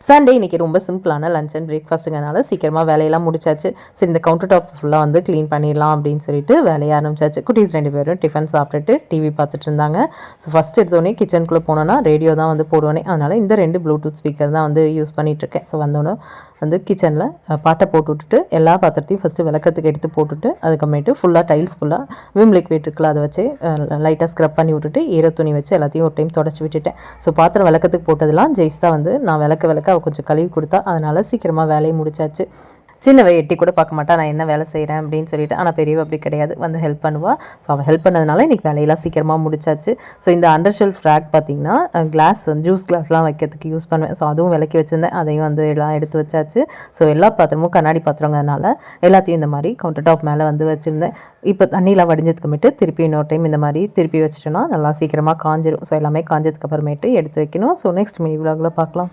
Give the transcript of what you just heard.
Sunday இன்றைக்கி ரொம்ப சிம்பிளான லஞ்ச் அண்ட் பிரேக்ஃபாஸ்ட்டுங்கனால சீக்கிரமாக வேலையெல்லாம் முடிச்சாச்சு. சரி இந்த கவுண்டர் டாப் ஃபுல்லாக வந்து க்ளீன் பண்ணிடலாம் அப்படின்னு சொல்லிட்டு வேலையை ஆரம்பிச்சாச்சு. குட்டீஸ் 2 பேரும் டிஃபன் சாப்பிட்டுட்டு டிவி பார்த்துட்டு இருந்தாங்க. ஸோ ஃபஸ்ட் எடுத்தோடனே கிச்சனுக்குள்ளே போனோன்னா ரேடியோ தான் வந்து போடுவேனே. அதனால் இந்த 2 ப்ளூடூத் ஸ்பீக்கர் தான் வந்து யூஸ் பண்ணிகிட்ருக்கேன். ஸோ வந்தோன்னே வந்து கிச்சனில் பாட்டை போட்டு விட்டுட்டு எல்லா பாத்திரத்தையும் ஃபஸ்ட்டு விளக்கத்துக்கு எடுத்து போட்டுட்டு அதுக்கப்புறமேட்டு ஃபுல்லாக டைல்ஸ் ஃபுல்லாக விம் லிக்விட் இருக்குல்ல அதை வச்சு லைட்டாக ஸ்க்ரப் பண்ணி விட்டுட்டு ஈர துணி வச்சு எல்லாத்தையும் ஒரு டைம் தொடச்சி விட்டுட்டேன். ஸோ பாத்திரம் விளக்கத்துக்கு போட்டதெல்லாம் ஜெய்ஸ் தான் வந்து நான் விளக்க அவள் கொஞ்சம் கழுவி கொடுத்தா. அதனால் சீக்கிரமாக வேலையை முடிச்சாச்சு. சின்னவ எட்டி கூட பார்க்க மாட்டா நான் என்ன வேலை செய்கிறேன் அப்படின்னு சொல்லிட்டு. ஆனால் பெரியவ அப்படி கிடையாது, வந்து ஹெல்ப் பண்ணுவாள். ஸோ அவள் ஹெல்ப் பண்ணதுனால இன்றைக்கி வேலையெல்லாம் சீக்கிரமாக முடிச்சாச்சு. ஸோ இந்த அண்டர் ஷெல்ஃப் ரேக் பார்த்திங்கன்னா கிளாஸ் ஜூஸ் கிளாஸ்லாம் வைக்கிறதுக்கு யூஸ் பண்ணுவேன். ஸோ அதுவும் விளக்கி வச்சுருந்தேன், அதையும் வந்து எல்லாம் எடுத்து வச்சாச்சு. ஸோ எல்லா பாத்திரமும் கண்ணாடி பாத்திரங்கிறதுனால எல்லாத்தையும் இந்த மாதிரி கவுண்டர் டாப் மேலே வந்து வச்சுருந்தேன். இப்போ தண்ணியெலாம் வடிஞ்சதுக்குமேட்டு திருப்பி இன்னொரு டைம் இந்த மாதிரி திருப்பி வச்சுட்டோன்னா நல்லா சீக்கிரமாக காஞ்சிடும். ஸோ எல்லாமே காஞ்சதுக்கு அப்புறமேட்டு எடுத்து வைக்கணும். ஸோ நெக்ஸ்ட் மினி விலாகில் பார்க்கலாம்.